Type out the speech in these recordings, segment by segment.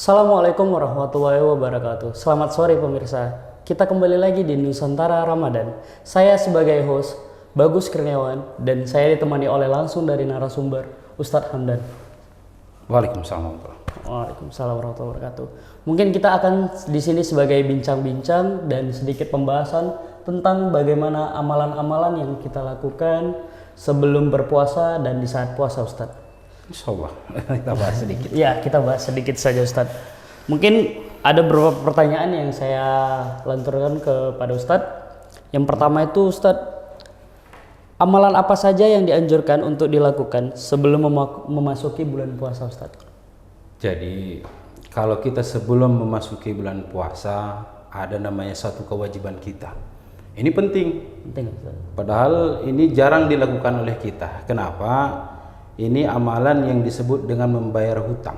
Assalamualaikum warahmatullahi wabarakatuh. Selamat sore pemirsa. Kita kembali lagi di Nusantara Ramadan. Saya sebagai host Bagus Kurniawan dan saya ditemani oleh langsung dari narasumber Ustadz Hamdan. Waalaikumsalam. Waalaikumsalam warahmatullahi wabarakatuh. Mungkin kita akan di sini sebagai bincang-bincang dan sedikit pembahasan tentang bagaimana amalan-amalan yang kita lakukan sebelum berpuasa dan di saat puasa, Ustadz. Insyaallah kita bahas sedikit. Ya, kita bahas sedikit saja, Ustadz. Mungkin ada beberapa pertanyaan yang saya lanturkan kepada Ustadz. Yang pertama itu, Ustadz, amalan apa saja yang dianjurkan untuk dilakukan sebelum memasuki bulan puasa, Ustadz? Jadi kalau kita sebelum memasuki bulan puasa ada namanya satu kewajiban kita. Ini penting. Penting, Ustadz. Padahal ini jarang dilakukan oleh kita. Kenapa? Ini amalan yang disebut dengan membayar hutang.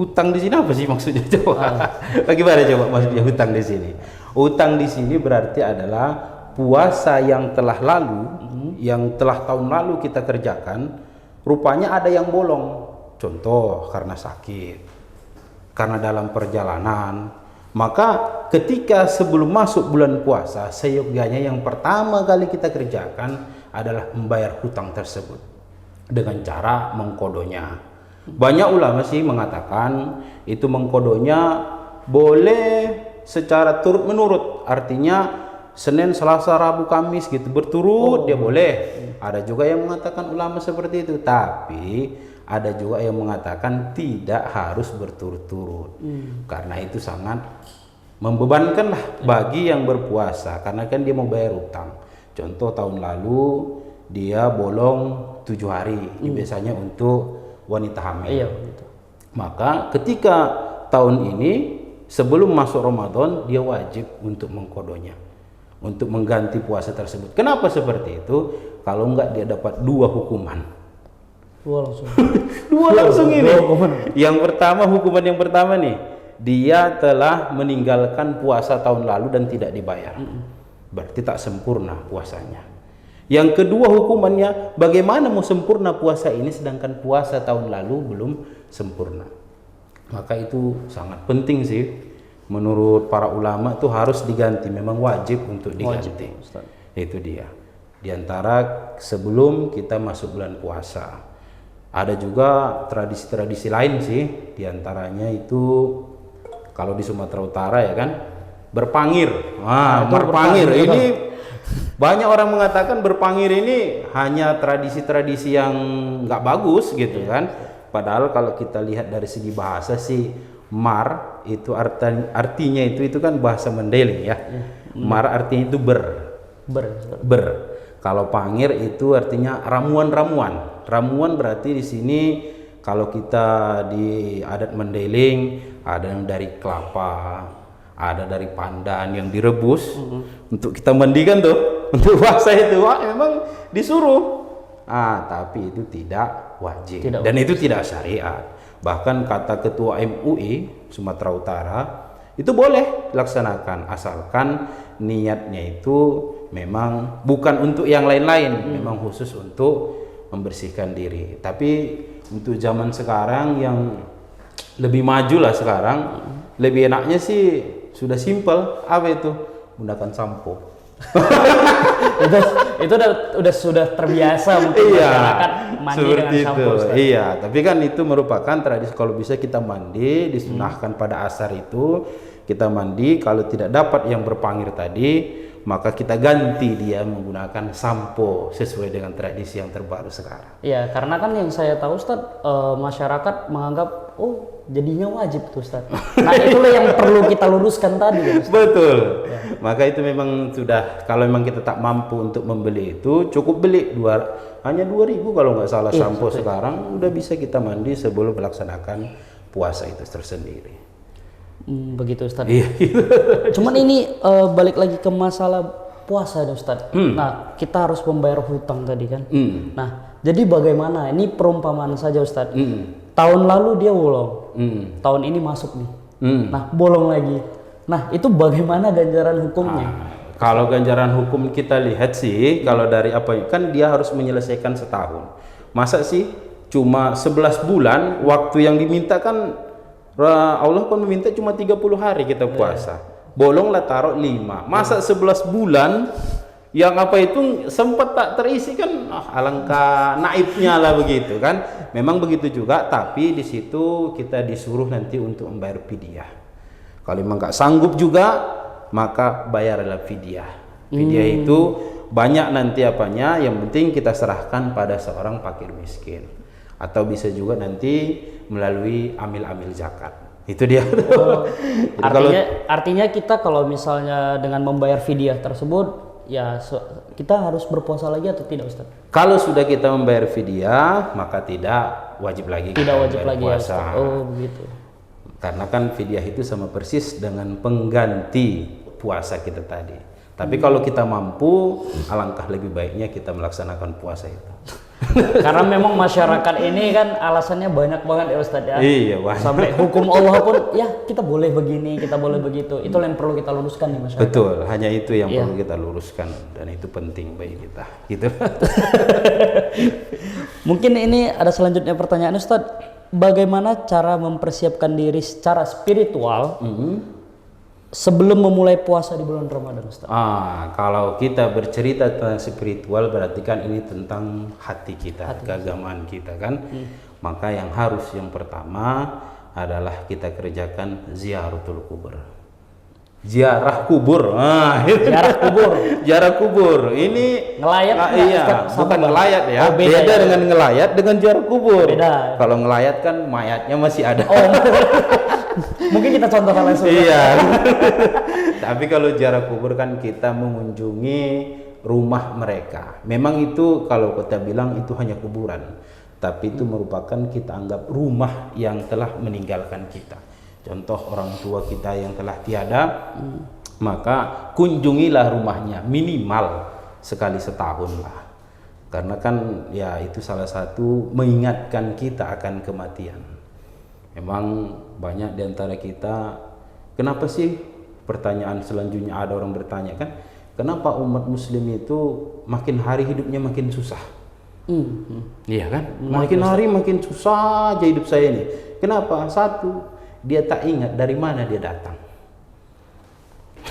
Hutang di sini apa sih maksudnya? Coba. Bagaimana coba maksudnya hutang di sini? Hutang di sini berarti adalah puasa yang telah lalu, yang telah tahun lalu kita kerjakan, rupanya ada yang bolong. Contoh karena sakit, karena dalam perjalanan. Maka ketika sebelum masuk bulan puasa, seyogyanya yang pertama kali kita kerjakan adalah membayar hutang tersebut dengan cara mengkodonya. Banyak ulama sih mengatakan itu mengkodonya boleh secara turut menurut, artinya Senin, Selasa, Rabu, Kamis gitu berturut dia boleh. Ada juga yang mengatakan ulama seperti itu, tapi ada juga yang mengatakan tidak harus berturut-turut. Karena itu sangat membebankan lah bagi yang berpuasa, karena kan dia mau bayar utang. Contoh tahun lalu dia bolong 7 hari, ini biasanya untuk wanita hamil. Iya, gitu. Maka ketika tahun ini sebelum masuk Ramadan dia wajib untuk mengkodonya, untuk mengganti puasa tersebut. Kenapa seperti itu? Kalau enggak dia dapat 2 hukuman. Dua langsung. Dua langsung ini. Dua hukuman. Yang pertama, hukuman yang pertama nih, dia telah meninggalkan puasa tahun lalu dan tidak dibayar. Berarti tak sempurna puasanya. Yang kedua hukumannya, bagaimana mau sempurna puasa ini sedangkan puasa tahun lalu belum sempurna. Maka itu sangat penting sih. Menurut para ulama itu harus diganti, memang wajib untuk diganti. Wajib, itu dia. Di antara sebelum kita masuk bulan puasa. Ada juga tradisi-tradisi lain sih. Di antaranya itu kalau di Sumatera Utara ya kan, berpangir. Berpangir ini banyak orang mengatakan berpangir ini hanya tradisi-tradisi yang nggak bagus gitu kan. Padahal kalau kita lihat dari segi bahasa sih, mar itu artinya itu kan bahasa Mandailing ya. Mar artinya itu ber. Kalau pangir itu artinya ramuan-ramuan. Ramuan berarti di sini kalau kita di adat Mandailing ada yang dari kelapa, ada dari pandan yang direbus untuk kita mandikan tuh. Untuk puasa itu memang disuruh, tapi itu tidak wajib dan itu tidak syariat. Bahkan kata ketua MUI Sumatera Utara itu boleh dilaksanakan asalkan niatnya itu memang bukan untuk yang lain-lain, memang khusus untuk membersihkan diri. Tapi untuk zaman sekarang yang lebih maju lah sekarang, lebih enaknya sih sudah simpel, apa itu? Menggunakan sampo. itu udah sudah terbiasa mungkin masyarakat mandi dengan sampo. Iya, tapi kan itu merupakan tradisi. Kalau bisa kita mandi, disunahkan pada asar itu kita mandi. Kalau tidak dapat yang berpangir tadi, maka kita ganti dia menggunakan sampo sesuai dengan tradisi yang terbaru sekarang. Iya, karena kan yang saya tahu, Ustadz, masyarakat menganggap jadinya wajib tuh, Ustadz. Nah itulah yang perlu kita luruskan tadi ya, Ustadz. Betul ya. Maka itu memang sudah, kalau memang kita tak mampu untuk membeli itu cukup beli hanya 2.000 kalau nggak salah sampo sekarang udah bisa kita mandi sebelum melaksanakan puasa itu tersendiri. Begitu, Ustadz. Iya. Cuman ini balik lagi ke masalah puasa ya, Ustadz. Nah kita harus membayar hutang tadi kan. Nah jadi bagaimana, ini perumpamaan saja, Ustadz. Tahun lalu dia bolong, tahun ini masuk nih, nah bolong lagi. Nah itu bagaimana ganjaran hukumnya? Kalau ganjaran hukum kita lihat sih, kalau dari kan dia harus menyelesaikan setahun. Masa sih cuma 11 bulan waktu yang diminta kan Allah pun meminta cuma 30 hari kita puasa. Bolonglah taruh 5. Masa 11 bulan yang apa itu sempat tak terisi kan, alangkah naibnya lah begitu kan. Memang begitu juga, tapi di situ kita disuruh nanti untuk membayar fidyah. Kalau memang nggak sanggup juga, maka bayarlah fidyah. Fidyah itu banyak nanti apanya, yang penting kita serahkan pada seorang fakir miskin, atau bisa juga nanti melalui amil-amil zakat. Itu dia. Artinya kita kalau misalnya dengan membayar fidyah tersebut, ya kita harus berpuasa lagi atau tidak, Ustaz? Kalau sudah kita membayar fidyah, maka tidak wajib lagi. Tidak wajib lagi puasa. Ya, oh begitu. Karena kan fidyah itu sama persis dengan pengganti puasa kita tadi. Tapi kalau kita mampu, alangkah lebih baiknya kita melaksanakan puasa itu. Karena memang masyarakat ini kan alasannya banyak banget ya, Ustaz ya. Iya, banyak. Sampai hukum Allah pun ya kita boleh begini, kita boleh begitu. Itu yang perlu kita luruskan nih masyarakat. Betul, hanya itu yang perlu kita luruskan, dan itu penting bagi kita. Gitu. Mungkin ini ada selanjutnya pertanyaan, Ustaz. Bagaimana cara mempersiapkan diri secara spiritual sebelum memulai puasa di bulan Ramadan, Ustaz? Kalau kita bercerita tentang spiritual, berarti kan ini tentang hati kita, keagamaan kita kan. Maka yang pertama adalah kita kerjakan ziaratul kubur. Ziarah kubur. Ziarah kubur. Ziarah kubur. Ini ngelayat. Iya, bukan ngelayat ya. Beda ya? dengan ngelayat dengan ziarah kubur. Beda. Kalau ngelayat kan mayatnya masih ada. Mungkin kita contohkan langsung. Iya. Tapi kalau ziarah kubur kan kita mengunjungi rumah mereka. Memang itu kalau kita bilang itu hanya kuburan, tapi itu merupakan kita anggap rumah yang telah meninggalkan kita. Contoh orang tua kita yang telah tiada, maka kunjungilah rumahnya minimal sekali setahun lah. Karena kan ya itu salah satu mengingatkan kita akan kematian. Memang banyak di antara kita, kenapa sih, pertanyaan selanjutnya ada orang bertanya kan, kenapa umat muslim itu makin hari hidupnya makin susah? Iya kan? Makin hari makin susah aja hidup saya ini. Kenapa? Satu, dia tak ingat dari mana dia datang.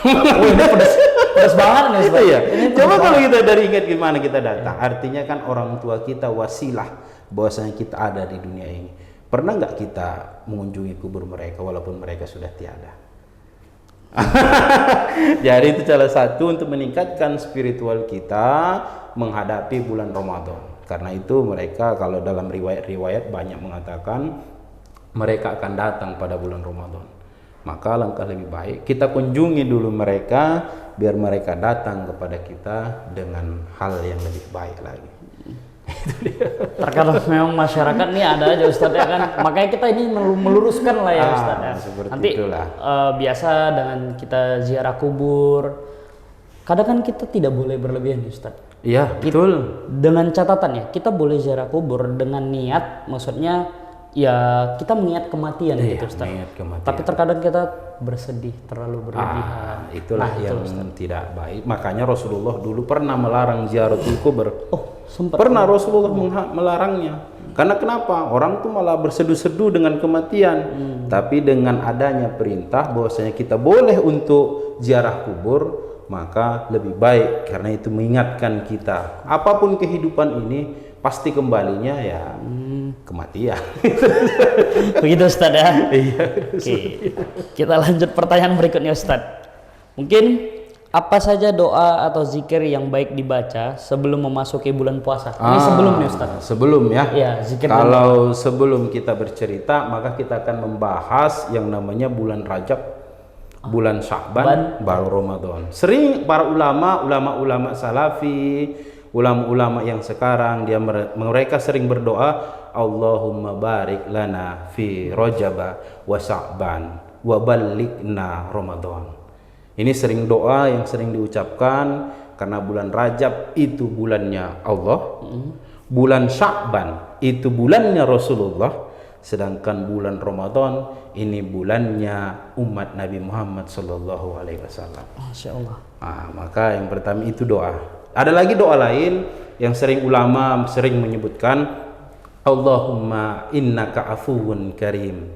Ini pedas banget nih, Ustaz. Iya. Coba kalau kita dari ingat gimana kita datang, artinya kan orang tua kita wasilah bahwasanya kita ada di dunia ini. Pernah nggak kita mengunjungi kubur mereka walaupun mereka sudah tiada? Jadi itu salah satu untuk meningkatkan spiritual kita menghadapi bulan Ramadan. Karena itu mereka kalau dalam riwayat-riwayat banyak mengatakan mereka akan datang pada bulan Ramadan. Maka langkah lebih baik kita kunjungi dulu mereka biar mereka datang kepada kita dengan hal yang lebih baik lagi. Terkadang memang masyarakat nih ada aja, Ustaz ya kan. Makanya kita ini meluruskan lah ya, Ustaz ya. Nanti biasa dengan kita ziarah kubur, kadang kan kita tidak boleh berlebihan, Ustaz. Iya, betul. Dengan catatan ya, kita boleh ziarah kubur dengan niat, maksudnya ya kita mengingat kematian gitu, Ustaz. Tapi terkadang kita bersedih terlalu berlebihan. Itulah yang tidak baik. Makanya Rasulullah dulu pernah melarang ziaratul kubur. Pernah Rasulullah melarangnya. Karena kenapa? Orang tuh malah berseduh-seduh dengan kematian. Tapi dengan adanya perintah bahwasanya kita boleh untuk ziarah kubur, maka lebih baik karena itu mengingatkan kita. Apapun kehidupan ini pasti kembalinya ya kematian. Begitu, Ustaz ya. Iya. Oke. Kita lanjut pertanyaan berikutnya, Ustaz. Mungkin apa saja doa atau zikir yang baik dibaca sebelum memasuki bulan puasa? Ini sebelum nih, Ustaz. Sebelum ya. Iya, zikir. Kalau sebelum kita bercerita, maka kita akan membahas yang namanya bulan Rajab, bulan Sya'ban, baru Ramadan. Sering para ulama salafi, ulama-ulama yang sekarang mereka sering berdoa, Allahumma barik lana fi Rajab wa Sya'ban wa ballighna Ramadan. Ini sering doa yang sering diucapkan karena bulan Rajab itu bulannya Allah, bulan Sya'ban itu bulannya Rasulullah, sedangkan bulan Ramadan ini bulannya umat Nabi Muhammad sallallahu alaihi wasallam. Masya Allah. Maka yang pertama itu doa. Ada lagi doa lain yang sering menyebutkan, Allahumma innaka afuwun karim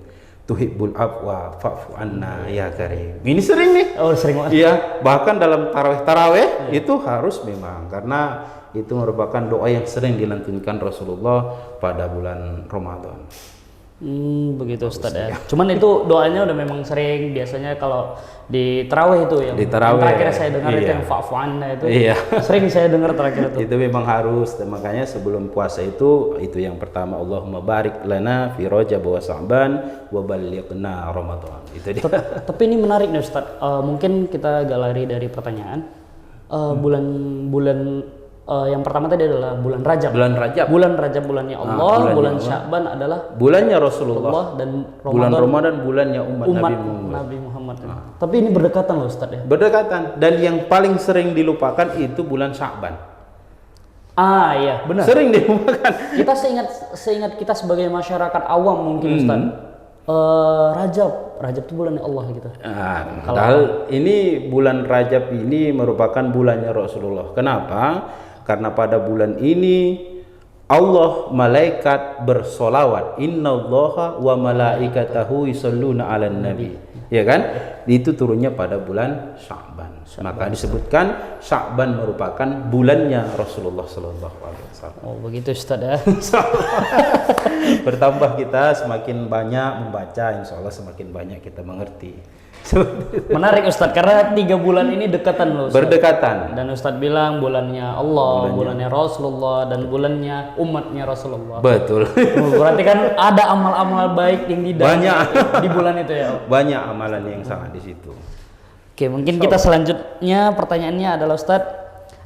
tuhibbul afwa fa'fu anna ya karim. Ini sering nih. Oh, sering banget. Iya, bahkan dalam tarawih itu harus memang, karena itu merupakan doa yang sering dilantunkan Rasulullah pada bulan Ramadan. Begitu Ustaz ya. Cuman itu doanya udah memang sering, biasanya kalau di tarawih itu yang Di tarawih, terakhir saya dengar itu iya. yang fa'fu anna itu. Iya. Sering saya dengar terakhir itu. Itu memang harus, makanya sebelum puasa itu yang pertama, Allahumma barik lana fi Rajab wa Sya'ban wa ballighna Ramadan. Itu dia. Tapi ini menarik nih Ustaz. Mungkin kita agak lari dari pertanyaan. Bulan yang pertama tadi adalah bulan Rajab. Bulan Rajab. Bulan Rajab bulannya Allah, bulan Sya'ban adalah Bulannya Rasulullah. Allah, dan Bulan Ramadan bulannya umat Nabi Muhammad. Nabi Muhammad. Tapi ini berdekatan loh Ustaz ya. Berdekatan, dan yang paling sering dilupakan itu bulan Sya'ban. Iya, benar. Sering dilupakan. Kita seingat kita sebagai masyarakat awam mungkin Ustaz. Rajab itu bulannya Allah gitu. Padahal ini bulan Rajab ini merupakan bulannya Rasulullah. Kenapa? Karena pada bulan ini Allah, malaikat bersolawat. Innallaha wa malaikatahu yusholluna 'alan nabi. Ya kan? Itu turunnya pada bulan Sya'ban. Maka disebutkan Sya'ban merupakan bulannya Rasulullah sallallahu alaihi wasallam. Oh, begitu Ustaz ya. Bertambah kita semakin banyak membaca, insya Allah semakin banyak kita mengerti. Menarik Ustaz, karena 3 bulan ini dekatan loh Ustaz. Berdekatan. Dan Ustaz bilang bulannya Allah, bulannya Rasulullah, dan bulannya umatnya Rasulullah. Betul. Berarti kan ada amal-amal baik yang di bulan itu ya. Banyak amalan yang sangat di situ. Oke, mungkin kita selanjutnya pertanyaannya adalah Ustaz,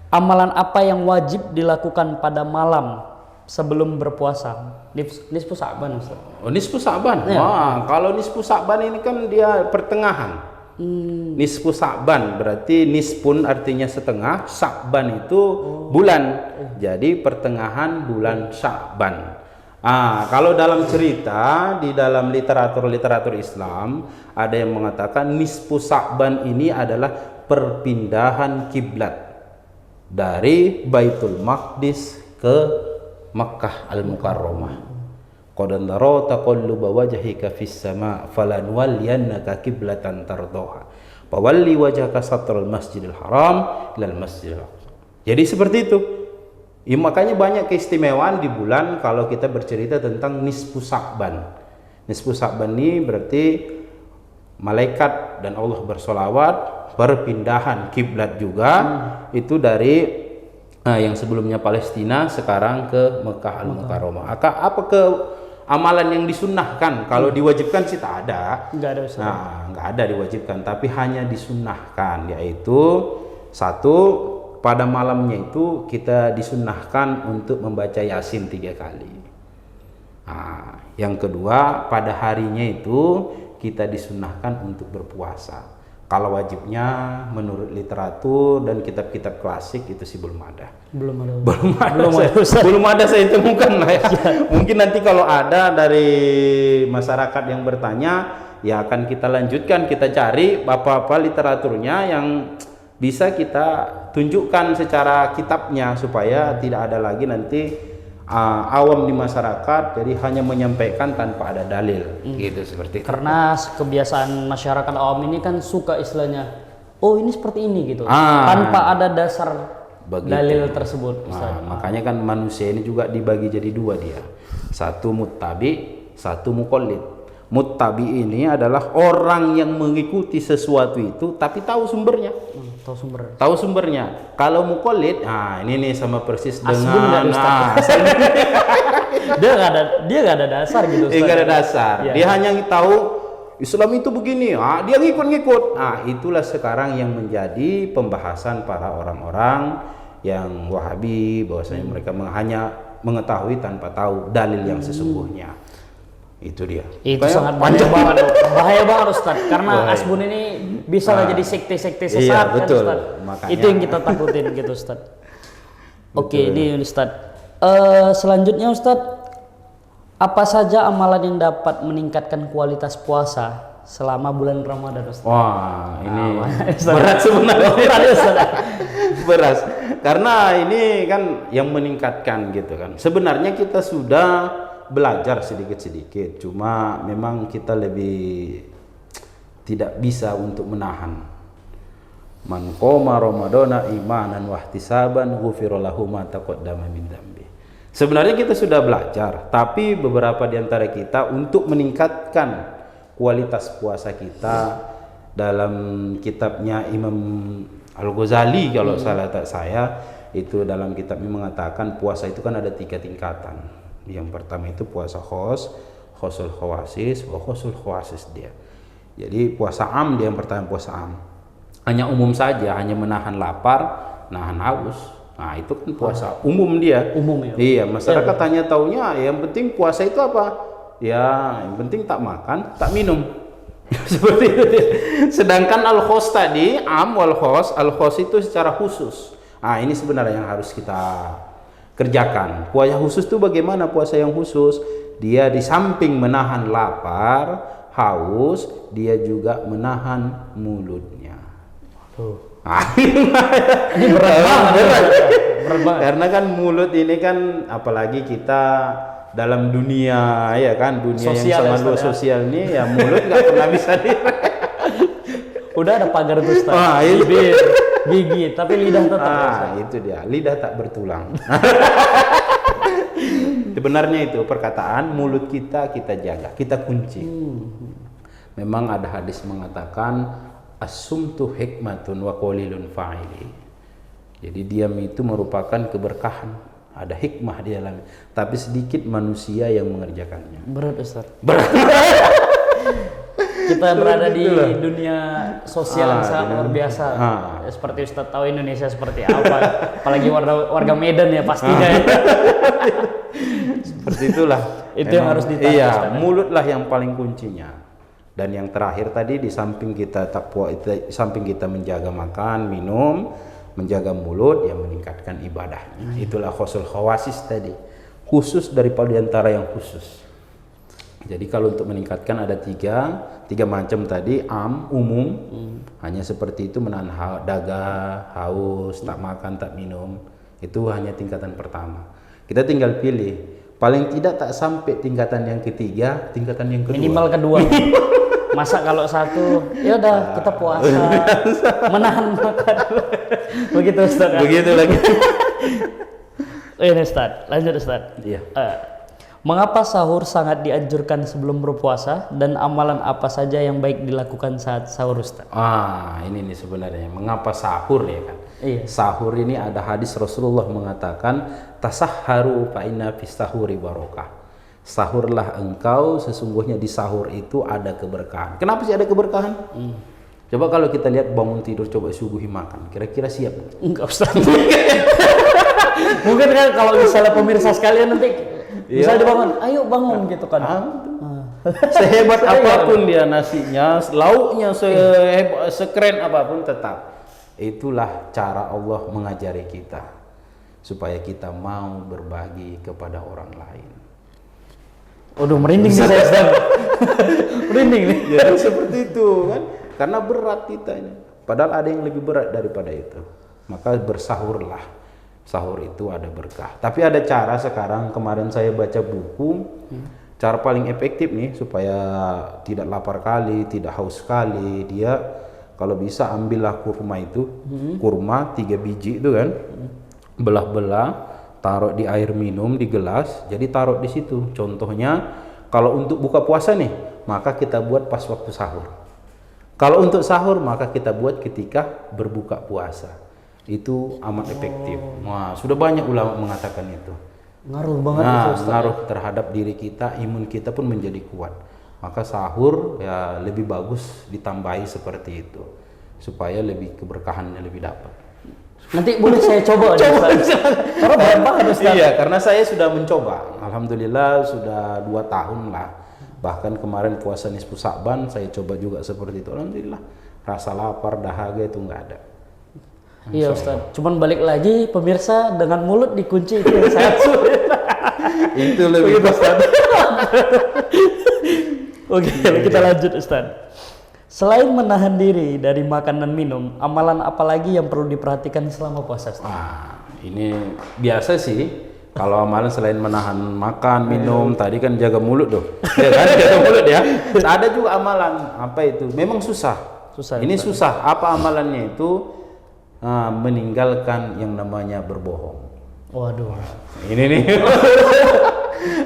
amalan apa yang wajib dilakukan pada malam sebelum berpuasa? Nisfu Sya'ban Ustaz. Oh, nisfu Sya'ban. Wah, kalau nisfu Sya'ban ini kan dia pertengahan. Nisfu Sya'ban berarti nisfun artinya setengah, Sya'ban itu bulan. Jadi pertengahan bulan Sya'ban. Kalau dalam cerita di dalam literatur Islam ada yang mengatakan nisfu Sya'ban ini adalah perpindahan kiblat dari Baitul Maqdis ke Makkah Al-Mukarramah. Qad nara taqalluba wajhika fis sama' falanwalliyannaka qiblatan tardaha. Fawalli wajhaka satral Masjidil Haram ilal Masjidil Aqsa. Jadi seperti itu. Ya, makanya banyak keistimewaan di bulan kalau kita bercerita tentang nisfu Sya'ban. Nisfu Sya'ban ini berarti malaikat dan Allah bersolawat, perpindahan kiblat juga itu dari yang sebelumnya Palestina sekarang ke Mekah Al-Mukarramah. Apa ke amalan yang disunnahkan? Kalau diwajibkan sih tak ada. Enggak ada Ustaz. Enggak ada diwajibkan, tapi hanya disunnahkan, yaitu satu, pada malamnya itu kita disunnahkan untuk membaca Yasin 3 kali. Yang kedua, pada harinya itu kita disunnahkan untuk berpuasa. Kalau wajibnya menurut literatur dan kitab-kitab klasik itu sih belum ada. Belum ada saya temukan lah ya. Mungkin nanti kalau ada dari masyarakat yang bertanya, ya akan kita lanjutkan, kita cari apa-apa literaturnya yang bisa kita tunjukkan secara kitabnya supaya tidak ada lagi nanti awam di masyarakat jadi hanya menyampaikan tanpa ada dalil gitu, seperti itu. Karena kebiasaan masyarakat awam ini kan suka istilahnya, oh ini seperti ini gitu, tanpa ada dasar dalil tersebut. Makanya kan manusia ini juga dibagi jadi 2 dia, satu muttabi, satu muqallid. Muttabi ini adalah orang yang mengikuti sesuatu itu tapi tahu sumbernya. Tahu sumbernya. Kalau muqallid, ini nih sama persis dengan dia nggak ada dasar gitu. Dia nggak ada dasar. Ya. Dia hanya tahu Islam itu begini. Dia ngikut-ngikut. Itulah sekarang yang menjadi pembahasan para orang-orang yang Wahabi, bahwasanya mereka hanya mengetahui tanpa tahu dalil yang sesungguhnya. Itu dia. Itu sangat bahaya banget Ustaz, karena Asbun ini bisa jadi sekte-sekte sesat. Iya, betul. Kan, Ustaz. Makanya. Itu yang kita takutin gitu Ustaz. Oke, ini Ustaz. Selanjutnya Ustaz, apa saja amalan yang dapat meningkatkan kualitas puasa selama bulan Ramadan Ustaz? Wah, ini berat sebenarnya. Berat. Karena ini kan yang meningkatkan gitu kan. Sebenarnya kita sudah belajar sedikit-sedikit, cuma memang kita lebih tidak bisa untuk menahan. Man qoma ramadana imanan wahtisaban ghufira lahu ma taqaddama min dzambi. Sebenarnya kita sudah belajar, tapi beberapa di antara kita untuk meningkatkan kualitas puasa kita, dalam kitabnya Imam Al-Ghazali kalau salah tak saya, itu dalam kitabnya mengatakan puasa itu kan ada 3 tingkatan. Yang pertama itu puasa khosul khawasis, khosul khawasis dia. Jadi puasa am dia yang pertama, puasa am. Hanya umum saja, hanya menahan lapar, nahan haus. Nah, itu kan puasa umum dia. Umum ya. Iya, masyarakat hanya taunya yang penting puasa itu apa? Ya, yang penting tak makan, tak minum. Seperti itu. Sedangkan al-khos tadi, am wal khos, al-khos itu secara khusus. Nah, ini sebenarnya yang harus kita kerjakan. Puasa khusus itu bagaimana puasa yang khusus? Dia di samping menahan lapar, haus, dia juga menahan mulutnya. Ini berat banget. Berat banget. Karena kan mulut ini kan, apalagi kita dalam dunia ya kan, dunia Sosial yang sangat sosial ini ya, mulut nggak pernah bisa di Udah ada pagar tuh, Ustaz. itu. Bibir, gigi, tapi lidah tetap. Itu dia, lidah tak bertulang. Sebenarnya itu perkataan mulut kita jaga, kita kunci. Memang ada hadis mengatakan as-sumtu hikmatun wa qalilun fa'ili. Jadi diam itu merupakan keberkahan, ada hikmah di dalamnya, tapi sedikit manusia yang mengerjakannya. Berat, Ustaz. Berat. Kita berada di dunia sosial yang sangat luar biasa. Seperti Ustaz tahu Indonesia seperti apa, apalagi warga Medan ya pastinya. Seperti itulah. Itu yang harus ditahan. Iya, mulutlah yang paling kuncinya. Dan yang terakhir tadi, di samping kita takwa, di samping kita menjaga makan, minum, menjaga mulut, yang meningkatkan ibadahnya. Itulah khosul khawasis tadi. Khusus daripada antara yang khusus. Jadi kalau untuk meningkatkan ada tiga macam tadi, umum, hanya seperti itu, menahan dahaga, haus, tak makan, tak minum. Itu hanya tingkatan pertama. Kita tinggal pilih. Paling tidak tak sampai tingkatan yang ketiga, tingkatan yang kedua. Minimal kedua. Masa kalau satu, ya udah kita puasa, menahan makan. Begitu, Ustaz. Begitu lagi. Ini Ustaz, lanjut Ustaz. Iya. Mengapa sahur sangat dianjurkan sebelum berpuasa, dan amalan apa saja yang baik dilakukan saat sahur, Ustaz? Ini nih sebenarnya mengapa sahur ya kan? Iya. Sahur ini ada hadis Rasulullah mengatakan tasahharu fa inna fis sahuri barokah. Sahurlah engkau, sesungguhnya di sahur itu ada keberkahan. Kenapa sih ada keberkahan? Coba kalau kita lihat bangun tidur, coba suguhi makan, kira-kira siap? Enggak, Ustaz. Mungkin kan kalau misalnya pemirsa sekalian nanti bisa dibangun, ayo bangun gitu kan. Sehebat apapun dia nasinya, lauknya sekeren apapun, tetap itulah cara Allah mengajari kita supaya kita mau berbagi kepada orang lain. Waduh, merinding nih saya, Ustaz. Merinding nih. Ya seperti itu kan, karena berat kita ini. Padahal ada yang lebih berat daripada itu. Maka bersahurlah. Sahur itu ada berkah. Tapi ada cara sekarang, kemarin saya baca buku, cara paling efektif nih supaya tidak lapar kali, tidak haus kali. Dia kalau bisa ambillah kurma itu, kurma 3 biji itu kan, belah-belah, taruh di air minum di gelas, jadi taruh di situ. Contohnya kalau untuk buka puasa nih, maka kita buat pas waktu sahur. Kalau untuk sahur, maka kita buat ketika berbuka puasa. Itu amat efektif. Wah, sudah banyak ulama mengatakan itu. Ngaruh banget itu, Ustaz. Ngaruh terhadap diri kita, imun kita pun menjadi kuat. Maka sahur ya lebih bagus ditambahi seperti itu supaya lebih keberkahannya lebih dapat. Nanti boleh saya coba, Ustaz. Karena banyak banget, Ustaz. Iya, karena saya sudah mencoba. Alhamdulillah sudah 2 tahun lah. Bahkan kemarin puasa nisfu Sa'ban saya coba juga seperti itu. Alhamdulillah rasa lapar, dahaga itu enggak ada. Iya, Ustaz. Cuman balik lagi, pemirsa, dengan mulut dikunci itu yang sangat sulit. Itu lebih besar. Oke, kita lanjut, Ustaz. Selain menahan diri dari makan dan minum, amalan apa lagi yang perlu diperhatikan selama puasa, Ustaz? Ini biasa sih. Kalau amalan selain menahan makan, minum, tadi kan jaga mulut tuh. Ya kan, jaga mulut ya. Ada juga amalan, apa itu? Memang susah. Ini susah. Apa amalannya itu? Meninggalkan yang namanya berbohong. Waduh. Ini nih.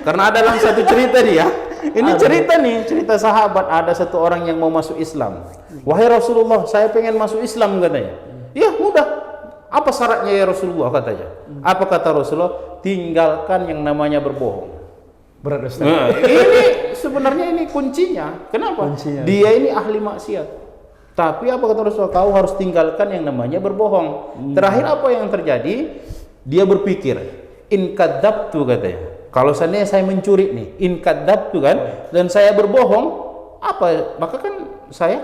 Karena ada dalam satu cerita dia. Ini cerita nih, cerita sahabat, ada satu orang yang mau masuk Islam. Wahai Rasulullah, saya pengen masuk Islam katanya. Ya mudah. Apa syaratnya ya Rasulullah katanya? Apa kata Rasulullah? Tinggalkan yang namanya berbohong. Berat Ustaz. Nah, ini sebenarnya ini kuncinya. Kenapa? Dia ini ahli maksiat. Tapi apa kata Rasulullah? Kau harus tinggalkan yang namanya berbohong. Terakhir apa yang terjadi? Dia berpikir, in kadzabtu katanya. Kalau seandainya saya mencuri nih, in kadzabtu kan, dan saya berbohong, apa? Maka kan saya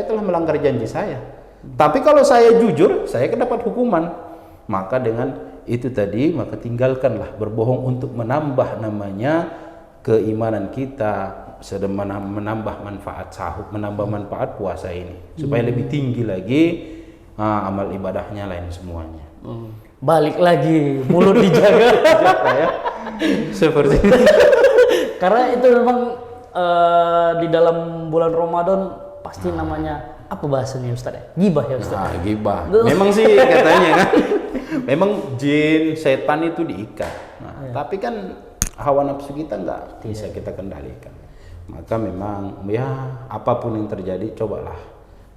telah melanggar janji saya. Tapi kalau saya jujur, saya kan dapat hukuman. Maka dengan itu tadi, maka tinggalkanlah berbohong untuk menambah namanya keimanan kita, sedang menambah manfaat sahur, menambah manfaat puasa ini, supaya lebih tinggi lagi amal ibadahnya lain semuanya. Balik lagi, mulut dijaga. Ya. Seperti itu. Karena itu memang di dalam bulan Ramadan pasti namanya apa bahasanya Ustaz? Gibah ya Ustaz? Gibah. Memang sih katanya kan. Memang jin, setan itu diikat. Tapi kan hawa nafsu kita nggak bisa kita kendalikan. Maka memang ya apapun yang terjadi cobalah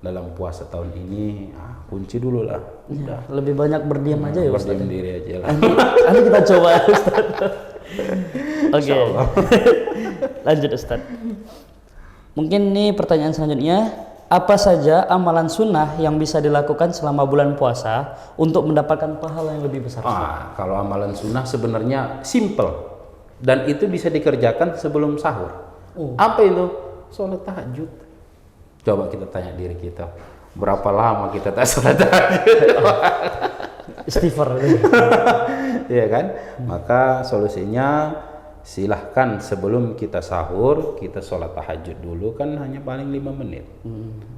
dalam puasa tahun ini kunci dulu lah. Udah. Lebih banyak berdiam aja ya Ustaz. Berdiam diri aja lah. Nanti kita coba Ustaz. Oke. Lanjut Ustaz. Mungkin nih pertanyaan selanjutnya, apa saja amalan sunnah yang bisa dilakukan selama bulan puasa untuk mendapatkan pahala yang lebih besar? Kalau amalan sunnah sebenarnya simple dan itu bisa dikerjakan sebelum sahur. Apa itu? Sholat tahajud. Coba kita tanya diri kita, berapa lama kita tak sholat tahajud? Istighfar. Iya kan? Maka solusinya silahkan sebelum kita sahur, kita sholat tahajud dulu, kan hanya paling 5 menit.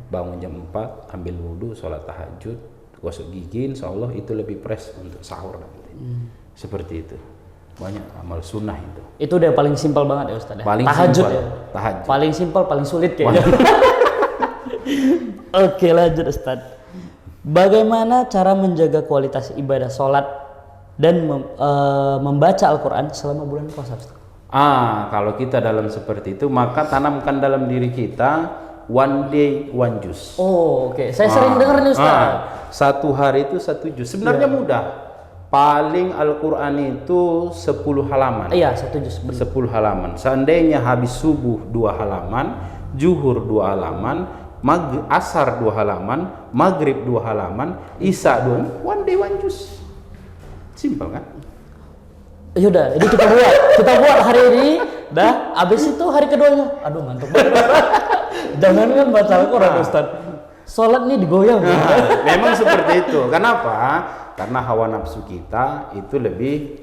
Bangun jam 4, ambil wudhu, sholat tahajud, gosok gigi, insya Allah itu lebih fresh untuk sahur nanti. Seperti itu. Banyak amal sunnah itu. Itu udah paling simpel banget ya Ustaz. Paling tahajud simpel, ya. Tahajud. Paling simpel, paling sulit kayaknya. Oke, lanjut Ustaz. Bagaimana cara menjaga kualitas ibadah sholat dan membaca Al-Quran selama bulan puasa Ustaz? Kalau kita dalam seperti itu, maka tanamkan dalam diri kita one day one juz. Oke. Saya sering dengar nih Ustaz. Satu hari itu 1 juz. Sebenarnya mudah. Paling Al-Quran itu 10 halaman. Iya, 1 juz. 10 halaman. Seandainya habis subuh 2 halaman, zuhur 2 halaman, asar 2 halaman, maghrib 2 halaman, isya 2, one day one juz. Simpel kan? Yaudah, ini kita buat hari ini, dah. Abis itu hari keduanya, aduh ngantuk banget. Jangan kan baca Al-Quran Ustaz. Sholat nih digoyang. Memang seperti itu. Kenapa? Karena hawa nafsu kita itu lebih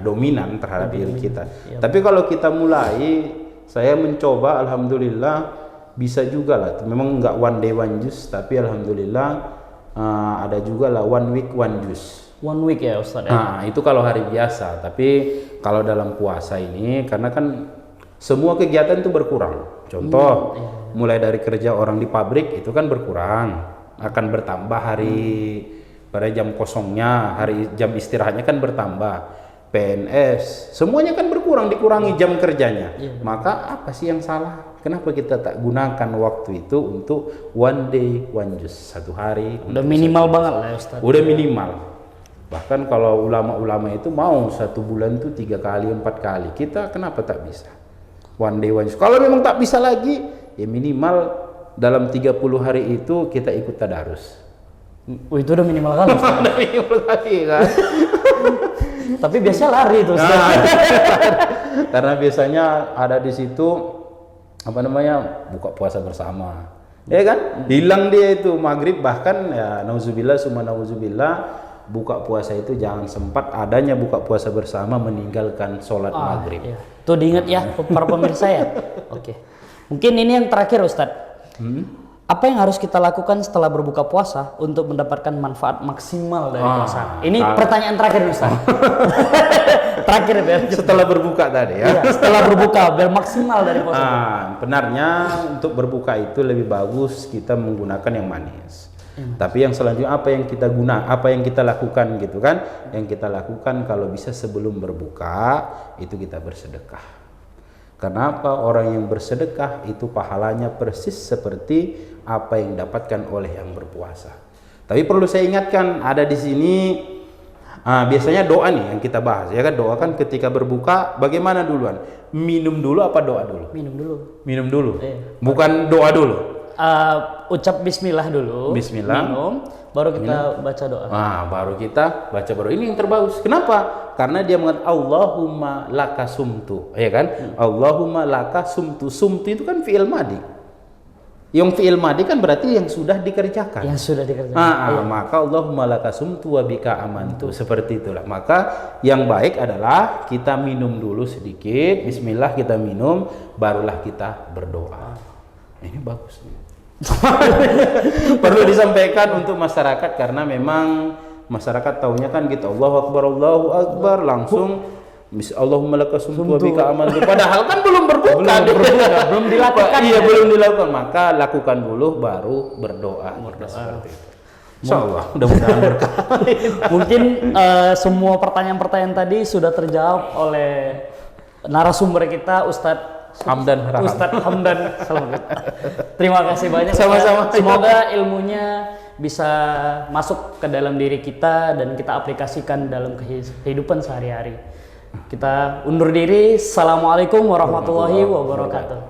dominan terhadap diri kita. Tapi kalau kita mulai, saya mencoba, alhamdulillah bisa juga lah. Memang nggak one day one juz, tapi alhamdulillah ada juga lah one week one juz. 1 week ya Ustaz ya? Itu kalau hari biasa. Tapi kalau dalam puasa ini, karena kan semua kegiatan itu berkurang. Contoh, mulai dari kerja orang di pabrik itu kan berkurang, akan bertambah hari pada jam kosongnya, jam istirahatnya kan bertambah. PNS, semuanya kan berkurang, dikurangi jam kerjanya. Maka apa sih yang salah? Kenapa kita tak gunakan waktu itu untuk one day one juz, 1 hari? Udah minimal banget lah ya Ustaz. Udah minimal. Bahkan kalau ulama-ulama itu mau 1 bulan itu 3 kali, 4 kali. Kita kenapa tak bisa? One day one juz. Kalau memang tak bisa lagi, ya minimal dalam 30 hari itu kita ikut tadarus. Itu udah minimal kali. Udah minimal kali kan. Tapi biasanya lari itu Ustaz. Karena biasanya ada di situ buka puasa bersama. Ya kan? Hilang dia itu maghrib, bahkan ya nauzubillah summa nauzubillah, buka puasa itu jangan sempat adanya buka puasa bersama meninggalkan sholat maghrib. Iya. Tuh diingat ya para pemirsa ya. Oke. Mungkin ini yang terakhir Ustadz. apa yang harus kita lakukan setelah berbuka puasa untuk mendapatkan manfaat maksimal dari puasa? Ini pertanyaan terakhir Ustaz. Terakhir ya. Setelah berbuka tadi ya. Iya, setelah berbuka biar maksimal dari puasa. Benarnya untuk berbuka itu lebih bagus kita menggunakan yang manis. Tapi yang selanjutnya apa yang kita lakukan gitu kan? Yang kita lakukan kalau bisa sebelum berbuka itu kita bersedekah. Kenapa orang yang bersedekah itu pahalanya persis seperti apa yang didapatkan oleh yang berpuasa. Tapi perlu saya ingatkan, ada di sini biasanya doa nih yang kita bahas ya kan. Doa kan ketika berbuka bagaimana duluan? Minum dulu apa doa dulu? Minum dulu. Minum dulu. Bukan doa dulu. Ucap bismillah dulu. Bismillah. Minum, baru kita baca doa. Baru kita baca baru. Ini yang terbagus. Kenapa? Karena dia mengatakan Allahumma laka sumtu, ya kan? Allahumma laka sumtu. Sumtu itu kan fi'il madi. Yang fi'il madi kan berarti yang sudah dikerjakan. Yang sudah dikerjakan. Maka Allahumma laka sumtu wa bika amantu. Seperti itulah. Maka yang baik adalah kita minum dulu sedikit. Bismillah kita minum, barulah kita berdoa. Ini bagus. Perlu disampaikan untuk masyarakat karena memang masyarakat taunya kan gitu, Allahu Akbar langsung Allahumma laka sumtu wa bika amantu. Padahal kan belum berbuka, belum dilakukan. Iya, belum dilakukan. Maka lakukan dulu baru berdoa. Seperti itu. Insyaallah, mudah-mudahan berkah. Mungkin semua pertanyaan-pertanyaan tadi sudah terjawab oleh narasumber kita Ustadz Hamdan. Terima kasih banyak. Sama-sama. Semoga ilmunya bisa masuk ke dalam diri kita dan kita aplikasikan dalam kehidupan sehari-hari. Kita undur diri. Assalamualaikum warahmatullahi wabarakatuh.